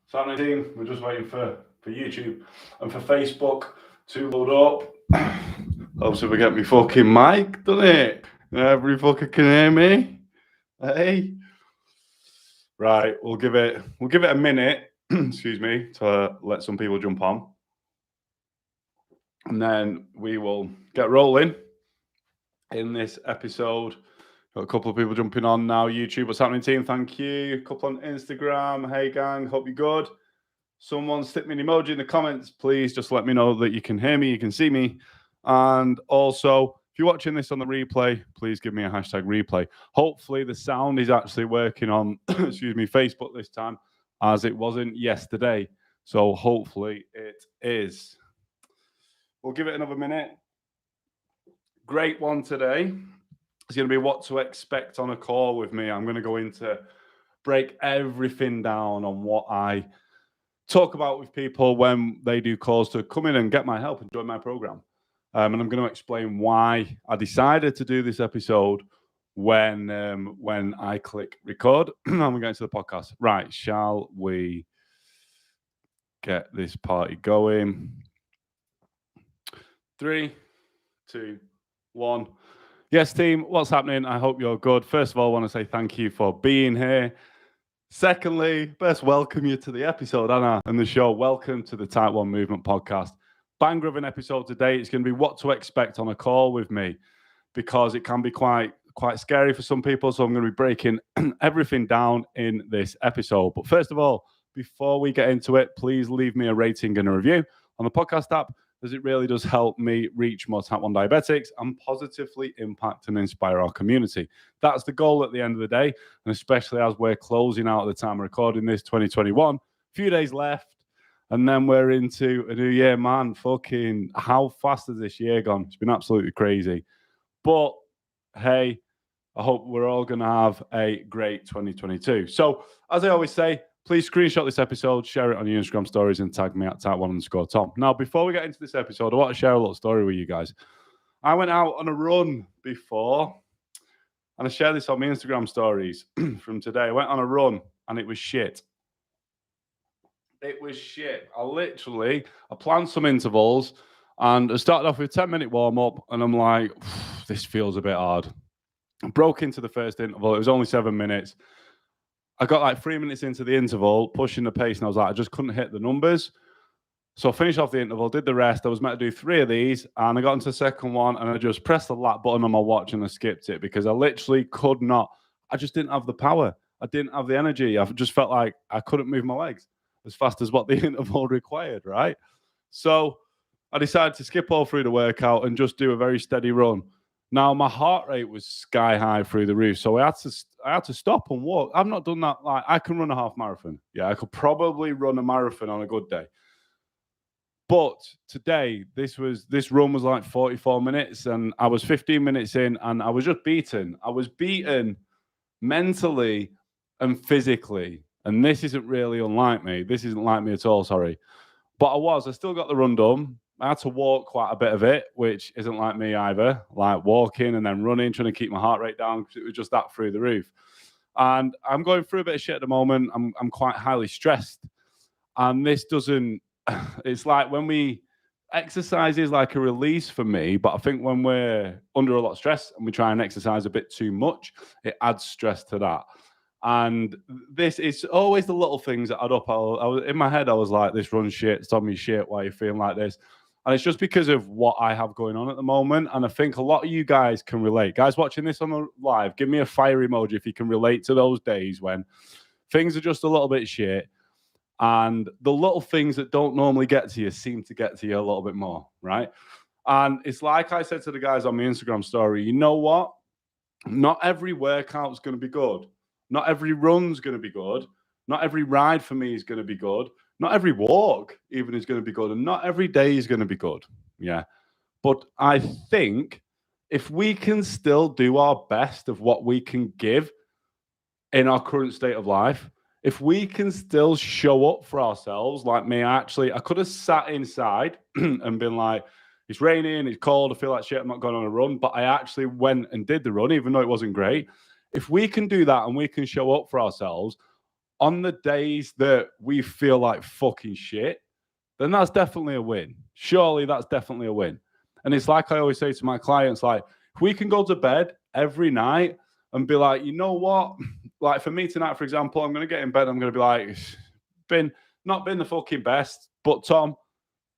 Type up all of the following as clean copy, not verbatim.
Saturday team, we're just waiting for YouTube and for Facebook to load up. Hopes if we get me fucking mic, doesn't it? Every fucker can hear me. Hey. Right, we'll give it a minute, excuse me, to let some people jump on. And then we will get rolling in this episode. Got a couple of people jumping on now. YouTube, what's happening, team? Thank you. A couple on Instagram. Hey, gang, hope you're good. Someone stick me an emoji in the comments, please. Just let me know that you can hear me, you can see me. And also, if you're watching this on the replay, please give me a hashtag replay. Hopefully, the sound is actually working on, excuse me, Facebook this time, as it wasn't yesterday. So hopefully it is. We'll give it another minute. Great one today. It's going to be what to expect on a call with me. I'm going to go into break everything down on what I talk about with people when they do calls to come in and get my help and join my program. And I'm going to explain why I decided to do this episode when I click record. And we're going to the podcast. Right, shall we get this party going? 3, 2, 1. Yes, team, what's happening? I hope you're good. First of all, I want to say thank you for being here. Secondly, best welcome you to the episode, Anna, and the show. Welcome to the Type 1 Movement Podcast. Banger of an episode today. It's going to be what to expect on a call with me, because it can be quite scary for some people. So I'm going to be breaking everything down in this episode. But first of all, before we get into it, please leave me a rating and a review on the podcast app, as it really does help me reach more Type 1 diabetics and positively impact and inspire our community. That's the goal at the end of the day, and especially as we're closing out at the time of recording this, 2021, a few days left, and then we're into a new year. Man, fucking how fast has this year gone? It's been absolutely crazy. But hey, I hope we're all going to have a great 2022. So, as I always say, please screenshot this episode, share it on your Instagram stories, and tag me at type1_Tom. Now, before we get into this episode, I want to share a little story with you guys. I went out on a run before, and I shared this on my Instagram stories from today. I went on a run, and it was shit. It was shit. I planned some intervals, and I started off with a 10-minute warm-up, and I'm like, this feels a bit hard. I broke into the first interval. It was only 7 minutes. I got like 3 minutes into the interval, pushing the pace, and I was like, I just couldn't hit the numbers. So I finished off the interval, did the rest. I was meant to do 3 of these, and I got into the second one, and I just pressed the lap button on my watch, and I skipped it because I literally could not. I just didn't have the power. I didn't have the energy. I just felt like I couldn't move my legs as fast as what the interval required, right? So I decided to skip all through the workout and just do a very steady run. Now, my heart rate was sky high through the roof, so I had to stop and walk. I've not done that. Like, I can run a half marathon. Yeah, I could probably run a marathon on a good day. But today, this run was like 44 minutes, and I was 15 minutes in, and I was just beaten. I was beaten mentally and physically, and this isn't really unlike me. This isn't like me at all, sorry. But I still got the run done. I had to walk quite a bit of it, which isn't like me either, like walking and then running, trying to keep my heart rate down, because it was just that through the roof. And I'm going through a bit of shit at the moment. I'm quite highly stressed. And this doesn't, it's like when exercise is like a release for me, but I think when we're under a lot of stress and we try and exercise a bit too much, it adds stress to that. And this is always the little things that add up. I was in my head, I was like, this run shit, stop me shit, why are you feeling like this? And it's just because of what I have going on at the moment. And I think a lot of you guys can relate. Guys watching this on the live, give me a fire emoji if you can relate to those days when things are just a little bit shit. And the little things that don't normally get to you seem to get to you a little bit more, right? And it's like I said to the guys on my Instagram story, you know what? Not every workout's going to be good. Not every run's going to be good. Not every ride for me is going to be good. Not every walk even is going to be good. And not every day is going to be good. Yeah. But I think if we can still do our best of what we can give in our current state of life, if we can still show up for ourselves, like me, I could have sat inside and been like, it's raining, it's cold, I feel like shit, I'm not going on a run. But I actually went and did the run, even though it wasn't great. If we can do that and we can show up for ourselves, on the days that we feel like fucking shit, then that's definitely a win. Surely that's definitely a win. And it's like I always say to my clients, like, if we can go to bed every night and be like, you know what? Like for me tonight, for example, I'm going to get in bed. I'm going to be like, not been the fucking best, but Tom,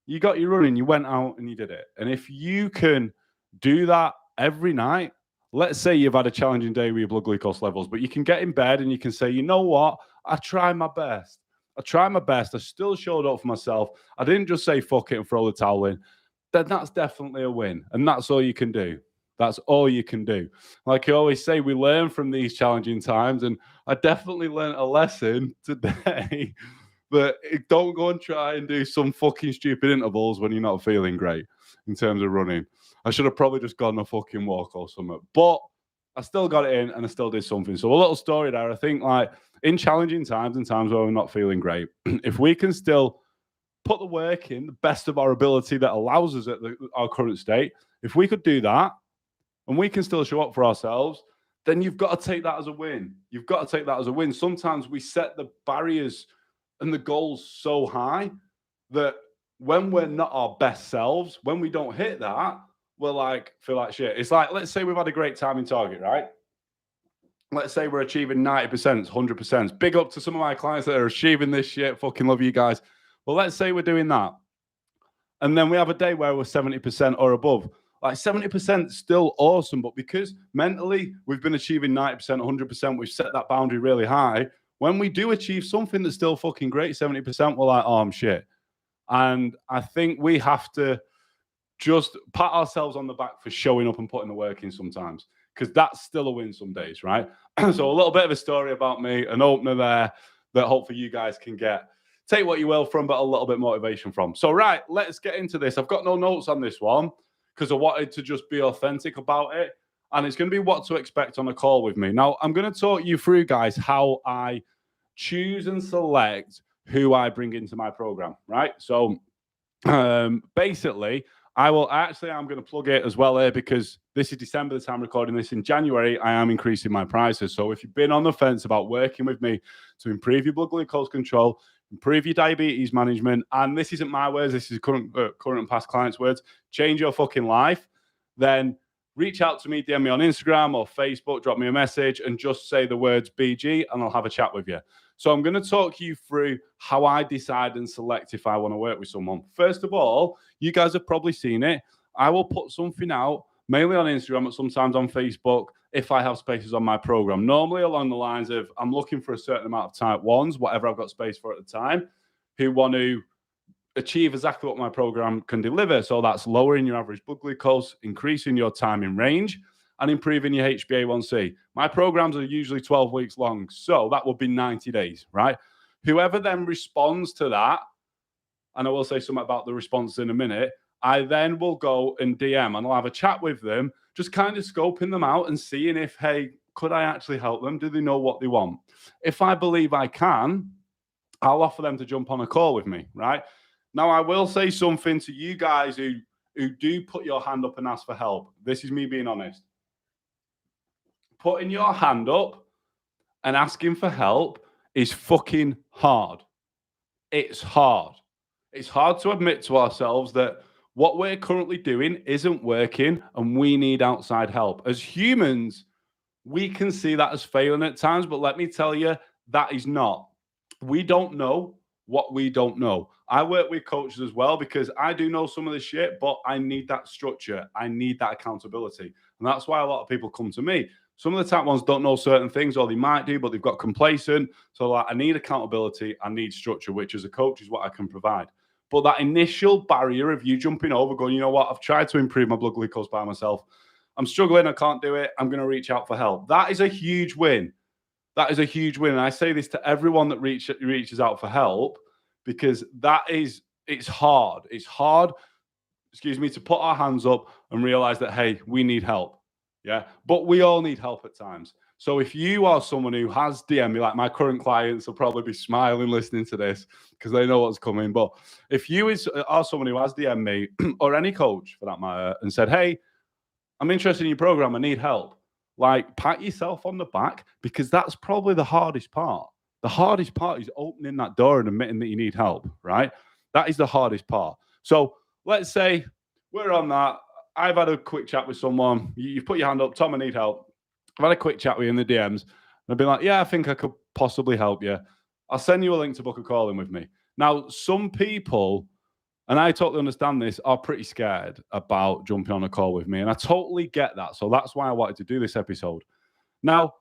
you got your running, you went out and you did it. And if you can do that every night, let's say you've had a challenging day with your blood glucose levels, but you can get in bed and you can say, you know what? I tried my best. I still showed up for myself. I didn't just say fuck it and throw the towel in. Then that's definitely a win. And that's all you can do. That's all you can do. Like I always say, we learn from these challenging times. And I definitely learned a lesson today that don't go and try and do some fucking stupid intervals when you're not feeling great in terms of running. I should have probably just gone a fucking walk or something. But I still got it in and I still did something. So a little story there. I think like in challenging times and times where we're not feeling great, if we can still put the work in the best of our ability that allows us at our current state, if we could do that and we can still show up for ourselves, then you've got to take that as a win. You've got to take that as a win. Sometimes we set the barriers and the goals so high that when we're not our best selves, when we don't hit that, we're like, feel like shit. It's like, let's say we've had a great time in target, right? Let's say we're achieving 90%, 100%. Big up to some of my clients that are achieving this shit. Fucking love you guys. Well, let's say we're doing that. And then we have a day where we're 70% or above. Like 70% still awesome, but because mentally we've been achieving 90%, 100%, we've set that boundary really high. When we do achieve something that's still fucking great, 70%, we're like, oh, I'm shit. And I think we have to just pat ourselves on the back for showing up and putting the work in sometimes, because that's still a win some days, right? So a little bit of a story about me, an opener there that hopefully you guys can take what you will from, but a little bit motivation from. So, right, let's get into this. I've got no notes on this one because I wanted to just be authentic about it. And it's going to be what to expect on a call with me. Now, I'm going to talk you through, guys, how I choose and select who I bring into my program, right? So basically, I'm going to plug it as well here because this is December, the time I'm recording this. In January, I am increasing my prices. So if you've been on the fence about working with me to improve your blood glucose control, improve your diabetes management, and this isn't my words, this is current and past clients' words, change your fucking life, then reach out to me, DM me on Instagram or Facebook, drop me a message and just say the words BG and I'll have a chat with you. So I'm going to talk you through how I decide and select if I want to work with someone. First of all, you guys have probably seen it. I will put something out, mainly on Instagram, but sometimes on Facebook, if I have spaces on my program. Normally along the lines of, I'm looking for a certain amount of type 1s, whatever I've got space for at the time, who want to achieve exactly what my program can deliver. So that's lowering your average blood glucose, increasing your time in range, and improving your HbA1c. My programs are usually 12 weeks long, so that would be 90 days, right? Whoever then responds to that, and I will say something about the response in a minute, I then will go and DM and I'll have a chat with them, just kind of scoping them out and seeing if, hey, could I actually help them? Do they know what they want? If I believe I can, I'll offer them to jump on a call with me, right? Now, I will say something to you guys who do put your hand up and ask for help. This is me being honest. Putting your hand up and asking for help is fucking hard. It's hard. It's hard to admit to ourselves that what we're currently doing isn't working and we need outside help. As humans, we can see that as failing at times, but let me tell you, that is not. We don't know what we don't know. I work with coaches as well because I do know some of the shit, but I need that structure. I need that accountability. And that's why a lot of people come to me. Some of the type 1s don't know certain things, or they might do, but they've got complacent. So like, I need accountability. I need structure, which as a coach is what I can provide. But that initial barrier of you jumping over, going, you know what, I've tried to improve my blood glucose by myself. I'm struggling. I can't do it. I'm going to reach out for help. That is a huge win. That is a huge win. And I say this to everyone that reaches out for help, because it's hard. It's hard, to put our hands up and realize that, hey, we need help. Yeah. But we all need help at times. So if you are someone who has DM me, like my current clients will probably be smiling listening to this because they know what's coming. But if you are someone who has DM me or any coach for that matter and said, hey, I'm interested in your program, I need help, like pat yourself on the back, because that's probably the hardest part. The hardest part is opening that door and admitting that you need help, right? That is the hardest part. So let's say we're on that. I've had a quick chat with someone. You've put your hand up, Tom, I need help. I've had a quick chat with you in the DMs. And I've been like, yeah, I think I could possibly help you. I'll send you a link to book a call in with me. Now, some people, and I totally understand this, are pretty scared about jumping on a call with me. And I totally get that. So that's why I wanted to do this episode. Now,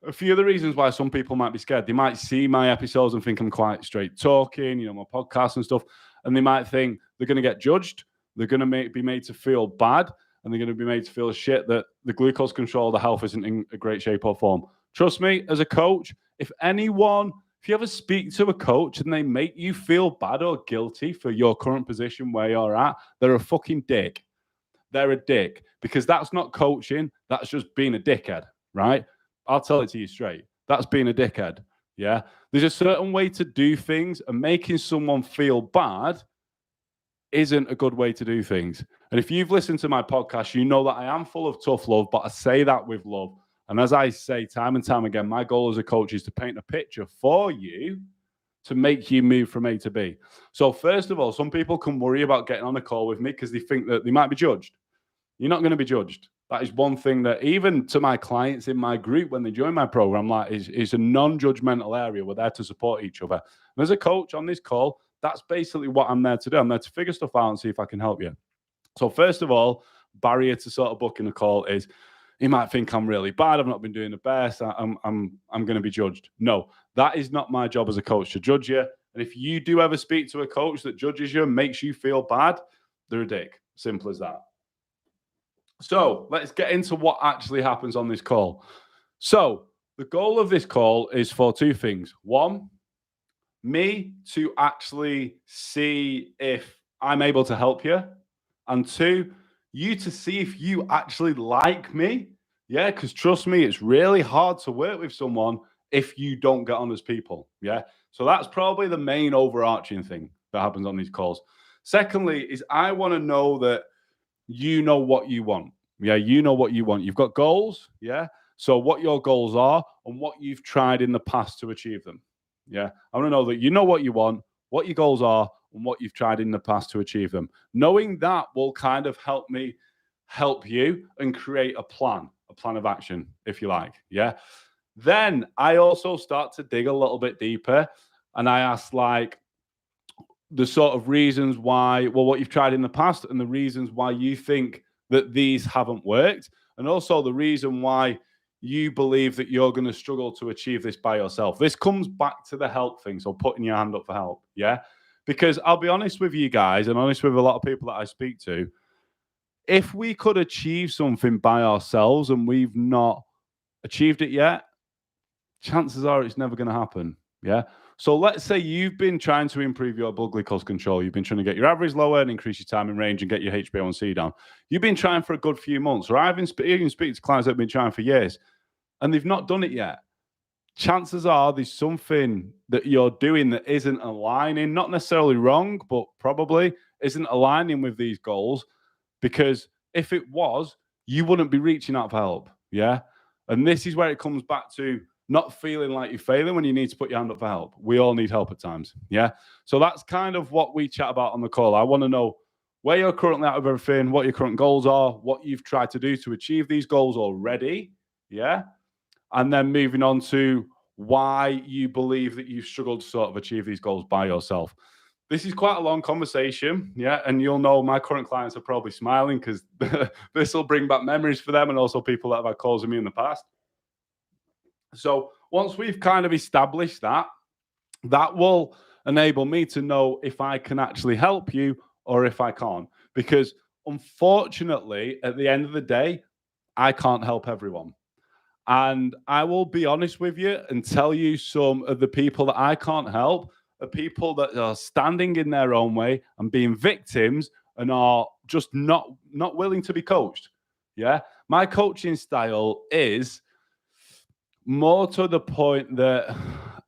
a few of the reasons why some people might be scared, they might see my episodes and think I'm quite straight talking, my podcast and stuff, and they might think they're going to get judged, they're going to be made to feel bad, and they're going to be made to feel shit that the glucose control, the health isn't in a great shape or form. Trust me, as a coach, if you ever speak to a coach and they make you feel bad or guilty for your current position where you're at, they're a fucking dick. They're a dick, because that's not coaching, that's just being a dickhead, right? I'll tell it to you straight. That's being a dickhead. Yeah. There's a certain way to do things, and making someone feel bad isn't a good way to do things. And if you've listened to my podcast, you know that I am full of tough love, but I say that with love. And as I say time and time again, my goal as a coach is to paint a picture for you to make you move from A to B. So first of all, some people can worry about getting on a call with me because they think that they might be judged. You're not going to be judged. That is one thing that even to my clients in my group, when they join my program, like is a non-judgmental area. We're there to support each other. And as a coach on this call, that's basically what I'm there to do. I'm there to figure stuff out and see if I can help you. So first of all, barrier to sort of booking a call is you might think I'm really bad. I've not been doing the best. I'm going to be judged. No, that is not my job as a coach to judge you. And if you do ever speak to a coach that judges you and makes you feel bad, they're a dick. Simple as that. So let's get into what actually happens on this call. So the goal of this call is for two things. One, me to actually see if I'm able to help you. And two, you to see if you actually like me. Yeah, because trust me, it's really hard to work with someone if you don't get on as people. Yeah. So that's probably the main overarching thing that happens on these calls. Secondly, is I want to know that you know what you want. Yeah, you know what you want. You've got goals. Yeah. So what your goals are and what you've tried in the past to achieve them. Yeah. I want to know that you know what you want, what your goals are, and what you've tried in the past to achieve them. Knowing that will kind of help me help you and create a plan of action, if you like. Yeah. Then I also start to dig a little bit deeper, and I ask like the sort of reasons why, well, what you've tried in the past and the reasons why you think that these haven't worked. And also the reason why you believe that you're going to struggle to achieve this by yourself. This comes back to the help thing. So putting your hand up for help. Yeah. Because I'll be honest with you guys, and honest with a lot of people that I speak to, if we could achieve something by ourselves and we've not achieved it yet, chances are it's never going to happen. Yeah. So let's say you've been trying to improve your blood glucose control. You've been trying to get your average lower and increase your time in range and get your HbA1c down. You've been trying for a good few months, or I've been speaking to clients that have been trying for years and they've not done it yet. Chances are there's something that you're doing that isn't aligning, not necessarily wrong, but probably isn't aligning with these goals, because if it was, you wouldn't be reaching out for help. Yeah. And this is where it comes back to not feeling like you're failing when you need to put your hand up for help. We all need help at times. Yeah. So that's kind of what we chat about on the call. I want to know where you're currently at with everything, what your current goals are, what you've tried to do to achieve these goals already. Yeah. And then moving on to why you believe that you've struggled to sort of achieve these goals by yourself. This is quite a long conversation. Yeah. And you'll know my current clients are probably smiling because this will bring back memories for them and also people that have had calls with me in the past. So once we've kind of established that, that will enable me to know if I can actually help you or if I can't. Because unfortunately, at the end of the day, I can't help everyone. And I will be honest with you and tell you some of the people that I can't help are people that are standing in their own way and being victims and are just not willing to be coached. Yeah. My coaching style is more to the point that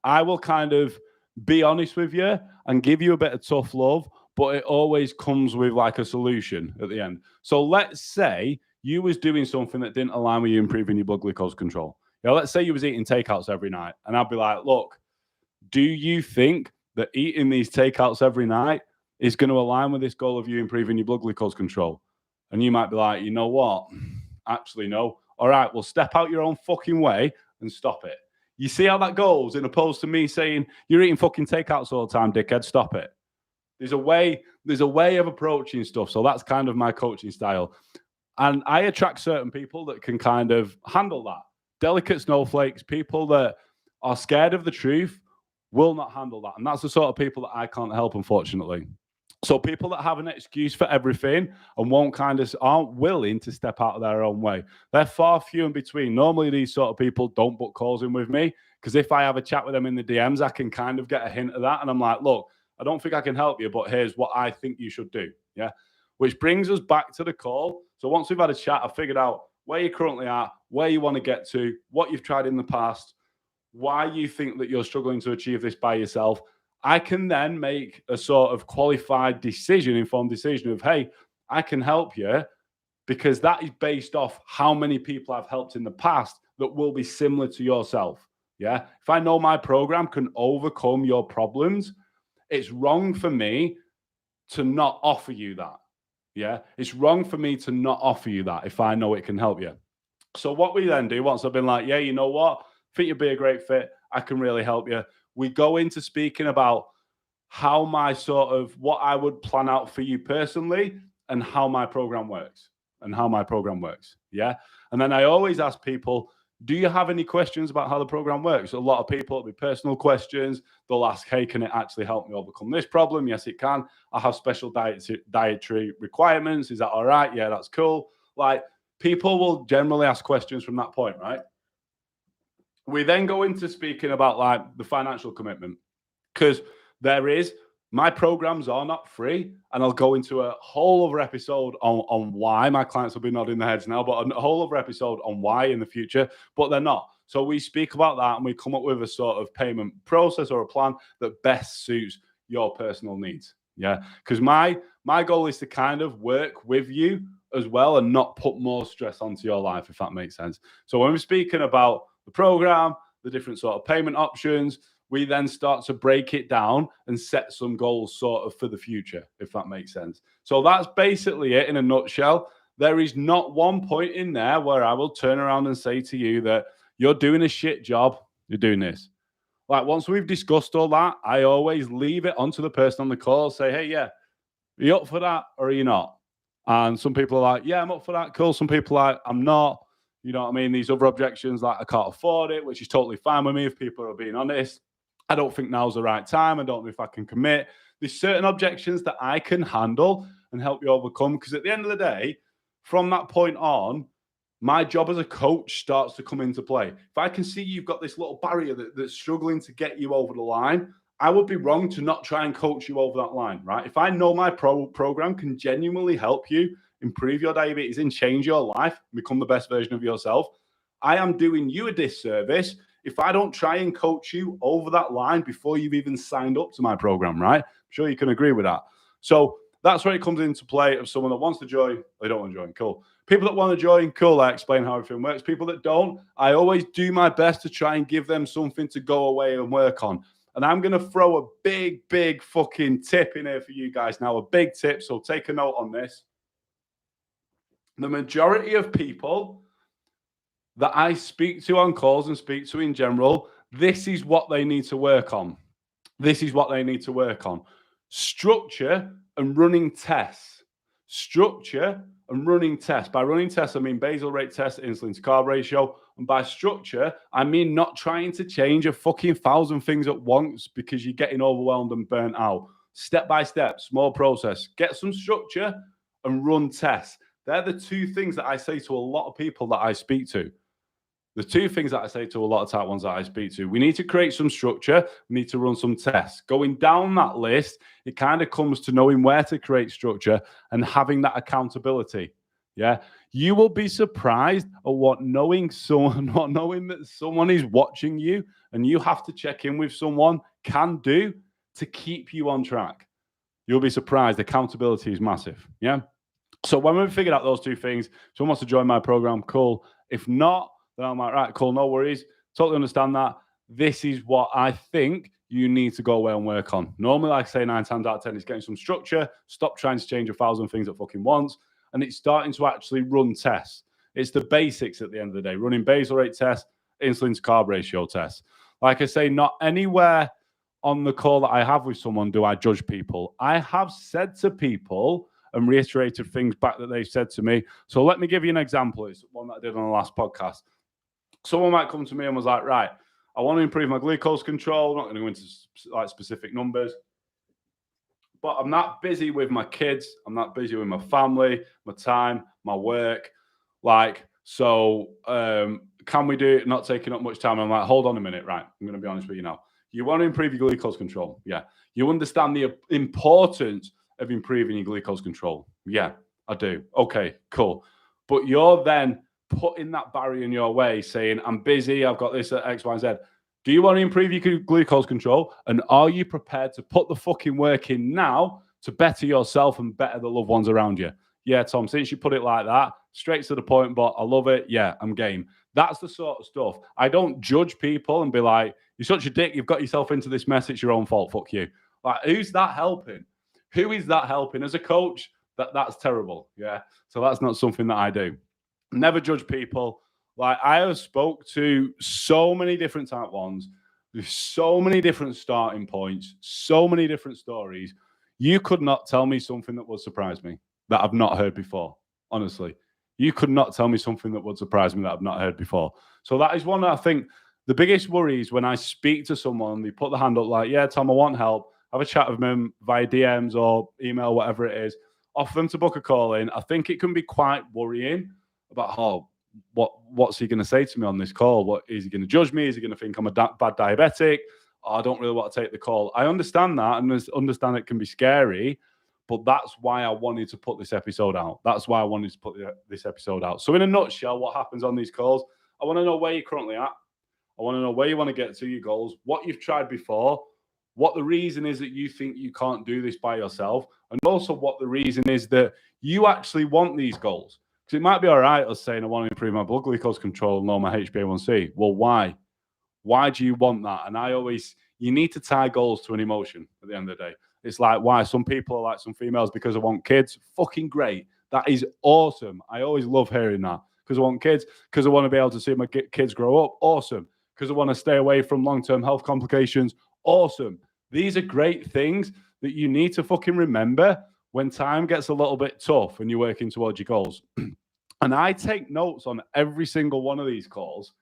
I will kind of be honest with you and give you a bit of tough love, but it always comes with like a solution at the end. So let's say you was doing something that didn't align with you improving your blood glucose control. Let's say you was eating takeouts every night, and I'd be like, look, Do you think that eating these takeouts every night is going to align with this goal of you improving your blood glucose control? And you might be like, you know what? Actually, no. All right, well, step out your own fucking way and stop it. You see how that goes, in opposed to me saying, you're eating fucking takeouts all the time, dickhead, stop it. There's a way of approaching stuff. So that's kind of my coaching style. And I attract certain people that can kind of handle that. Delicate snowflakes, people that are scared of the truth, will not handle that. And that's the sort of people that I can't help, unfortunately. So people that have an excuse for everything and aren't willing to step out of their own way, they're far few in between. Normally, these sort of people don't book calls in with me, because if I have a chat with them in the DMs, I can kind of get a hint of that. And I'm like, look, I don't think I can help you, but here's what I think you should do. Yeah. Which brings us back to the call. So once we've had a chat, I've figured out where you currently are, where you want to get to, what you've tried in the past, why you think that you're struggling to achieve this by yourself. I can then make a sort of qualified decision, informed decision of, hey, I can help you, because that is based off how many people I've helped in the past that will be similar to yourself. Yeah. If I know my program can overcome your problems, it's wrong for me to not offer you that. Yeah. It's wrong for me to not offer you that if I know it can help you. So what we then do, once I've been like, yeah, you know what? I think you'd be a great fit. I can really help you. We go into speaking about how what I would plan out for you personally and how my program works. Yeah. And then I always ask people, do you have any questions about how the program works? A lot of people, it'll be personal questions. They'll ask, hey, can it actually help me overcome this problem? Yes, it can. I have special dietary requirements. Is that all right? Yeah, that's cool. Like, people will generally ask questions from that point, right? We then go into speaking about like the financial commitment, because my programs are not free, and I'll go into a whole other episode on why. My clients will be nodding their heads now, but a whole other episode on why in the future, but they're not. So we speak about that, and we come up with a sort of payment process or a plan that best suits your personal needs. Yeah, because my goal is to kind of work with you as well and not put more stress onto your life, if that makes sense. So when we're speaking about the program, the different sort of payment options, we then start to break it down and set some goals sort of for the future, if that makes sense. So that's basically it in a nutshell. There is not one point in there where I will turn around and say to you that you're doing a shit job, you're doing this. Like, once we've discussed all that, I always leave it onto the person on the call, say, hey, yeah, are you up for that or are you not? And some people are like, yeah, I'm up for that. Cool. Some people are like, I'm not. You know what I mean? These other objections, like, I can't afford it, which is totally fine with me if people are being honest. I don't think now's the right time. I don't know if I can commit. There's certain objections that I can handle and help you overcome, because at the end of the day, from that point on, my job as a coach starts to come into play. If I can see you've got this little barrier that's struggling to get you over the line, I would be wrong to not try and coach you over that line, right? If I know my program can genuinely help you improve your diabetes and change your life, become the best version of yourself, I am doing you a disservice if I don't try and coach you over that line before you've even signed up to my program, right? I'm sure you can agree with that. So that's where it comes into play of someone that wants to join, they don't want to join. Cool. People that want to join, cool. I explain how everything works. People that don't, I always do my best to try and give them something to go away and work on. And I'm going to throw a big fucking tip in here for you guys now, a big tip. So take a note on this. The majority of people that I speak to on calls and speak to in general, this is what they need to work on. Structure and running tests. By running tests, I mean basal rate test, insulin to carb ratio. And by structure, I mean not trying to change a fucking 1,000 things at once because you're getting overwhelmed and burnt out. Step by step, small process. Get some structure and run tests. They're the two things that I say to a lot of people that I speak to. The two things that I say to a lot of type 1s that I speak to. We need to create some structure. We need to run some tests. Going down that list, it kind of comes to knowing where to create structure and having that accountability. Yeah. You will be surprised at knowing that someone is watching you and you have to check in with someone can do to keep you on track. You'll be surprised. Accountability is massive. Yeah. So when we've figured out those two things, someone wants to join my program, cool. If not, then I'm like, right, cool, no worries. Totally understand that. This is what I think you need to go away and work on. Normally, like I say, 9 times out of 10 is getting some structure, stop trying to change 1,000 things at fucking once, and it's starting to actually run tests. It's the basics at the end of the day, running basal rate tests, insulin to carb ratio tests. Like I say, not anywhere on the call that I have with someone do I judge people. I have said to people and reiterated things back that they've said to me. So let me give you an example. It's one that I did on the last podcast. Someone might come to me and was like, right, I want to improve my glucose control. I'm not going to go into like specific numbers, but I'm not busy with my kids. I'm not busy with my family, my time, my work. Like, so can we do it not taking up much time? I'm like, hold on a minute, right? I'm going to be honest with you now. You want to improve your glucose control? Yeah. You understand the importance of improving your glucose control? Yeah, I do. Okay, cool. But you're then putting that barrier in your way saying, I'm busy, I've got this at X, Y, and Z. Do you want to improve your glucose control? And are you prepared to put the fucking work in now to better yourself and better the loved ones around you? Yeah, Tom, since you put it like that, straight to the point, but I love it. Yeah, I'm game. That's the sort of stuff. I don't judge people and be like, you're such a dick, you've got yourself into this mess, it's your own fault, fuck you. Like, who's that helping? Who is that helping? As a coach, that's terrible. Yeah. So that's not something that I do. Never judge people. Like, I have spoke to so many different type ones with so many different starting points, so many different stories. You could not tell me something that would surprise me that I've not heard before. Honestly, you could not tell me something that would surprise me that I've not heard before. So that is one that I think the biggest worry is when I speak to someone, they put the hand up like, yeah, Tom, I want help. Have a chat with them via DMs or email, whatever it is. Offer them to book a call in. I think it can be quite worrying about, oh, what's he going to say to me on this call? What is he going to judge me? Is he going to think I'm a bad diabetic? Oh, I don't really want to take the call. I understand that and understand it can be scary, but that's why I wanted to put this episode out. That's why I wanted to put this episode out. So in a nutshell, what happens on these calls? I want to know where you're currently at. I want to know where you want to get to, your goals, what you've tried before, what the reason is that you think you can't do this by yourself, and also what the reason is that you actually want these goals. Because it might be all right us saying, I want to improve my blood glucose control and lower my HbA1c. Well, why? Why do you want that? And you need to tie goals to an emotion at the end of the day. It's like, why? Some people are like some females because I want kids. Fucking great. That is awesome. I always love hearing that. Because I want kids, because I want to be able to see my kids grow up. Awesome. Because I want to stay away from long-term health complications. Awesome. These are great things that you need to fucking remember when time gets a little bit tough and you're working towards your goals. And I take notes on every single one of these calls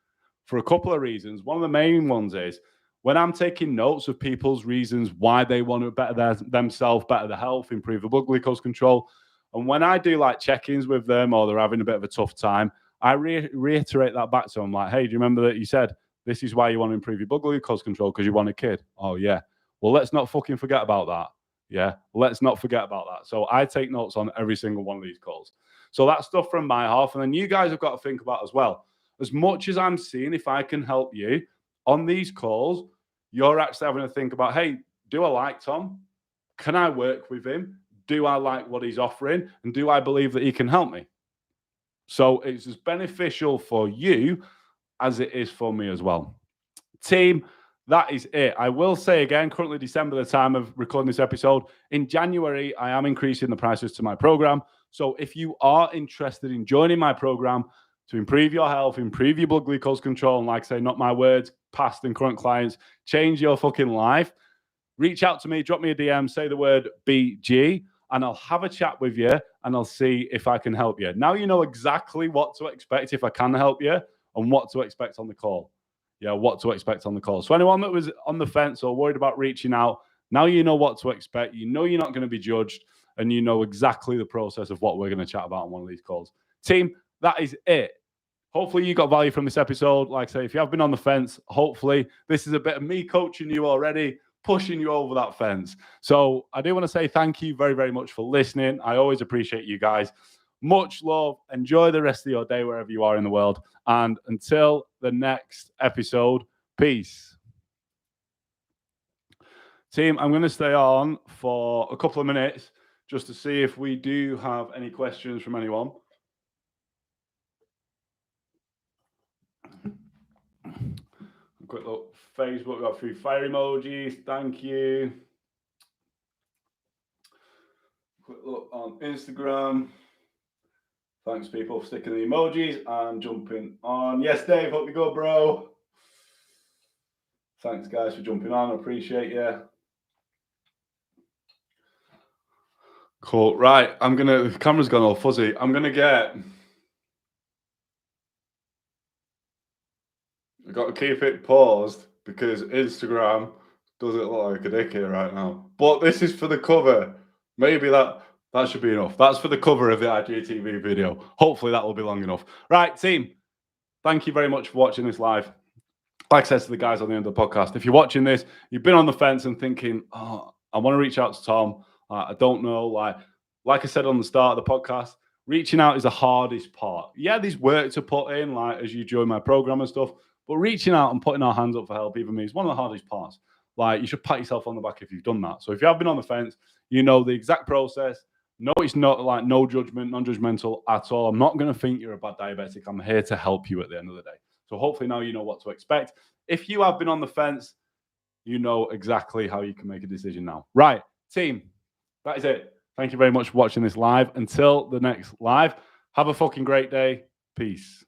for a couple of reasons. One of the main ones is when I'm taking notes of people's reasons why they want to better themselves, better their health, improve the blood glucose control. And when I do like check-ins with them or they're having a bit of a tough time, I reiterate that back to them like, hey, do you remember that you said this is why you want to improve your blood glucose control because you want a kid? Oh, yeah. Well, let's not fucking forget about that. Yeah, let's not forget about that. So I take notes on every single one of these calls. So that's stuff from my half. And then you guys have got to think about as well. As much as I'm seeing if I can help you on these calls, you're actually having to think about, hey, do I like Tom? Can I work with him? Do I like what he's offering? And do I believe that he can help me? So it's as beneficial for you as it is for me as well. Team, that is it. I will say again, currently December, the time of recording this episode. In January, I am increasing the prices to my program. So if you are interested in joining my program to improve your health, improve your blood glucose control, and like I say, not my words, past and current clients, change your fucking life, reach out to me, drop me a DM, say the word BG, and I'll have a chat with you and I'll see if I can help you. Now you know exactly what to expect if I can help you and what to expect on the call. Yeah, what to expect on the call. So anyone that was on the fence or worried about reaching out, now you know what to expect. You know you're not going to be judged and you know exactly the process of what we're going to chat about on one of these calls. Team, that is it. Hopefully you got value from this episode. Like I say, if you have been on the fence, hopefully this is a bit of me coaching you already, pushing you over that fence. So I do want to say thank you very, very much for listening. I always appreciate you guys. Much love. Enjoy the rest of your day wherever you are in the world. And until the next episode, peace. Team, I'm going to stay on for a couple of minutes just to see if we do have any questions from anyone. Quick look. Facebook, we got 3 fire emojis. Thank you. Quick look on Instagram. Thanks, people, for sticking the emojis and jumping on. Yes, Dave, hope you go, bro. Thanks, guys, for jumping on. I appreciate you. Cool. Right, the camera's gone all fuzzy. I've got to keep it paused because Instagram doesn't look like a dick here right now. But this is for the cover. Maybe that should be enough. That's for the cover of the IGTV video. Hopefully that will be long enough. Right, team. Thank you very much for watching this live. Like I said to the guys on the end of the podcast, if you're watching this, you've been on the fence and thinking, oh, I want to reach out to Tom. I don't know. Like I said on the start of the podcast, reaching out is the hardest part. Yeah, there's work to put in, like as you join my program and stuff, but reaching out and putting our hands up for help, even me, is one of the hardest parts. Like, you should pat yourself on the back if you've done that. So if you have been on the fence, you know the exact process. No, it's not like no judgment, non-judgmental at all. I'm not going to think you're a bad diabetic. I'm here to help you at the end of the day. So hopefully now you know what to expect. If you have been on the fence, you know exactly how you can make a decision now. Right, team, that is it. Thank you very much for watching this live. Until the next live, have a fucking great day. Peace.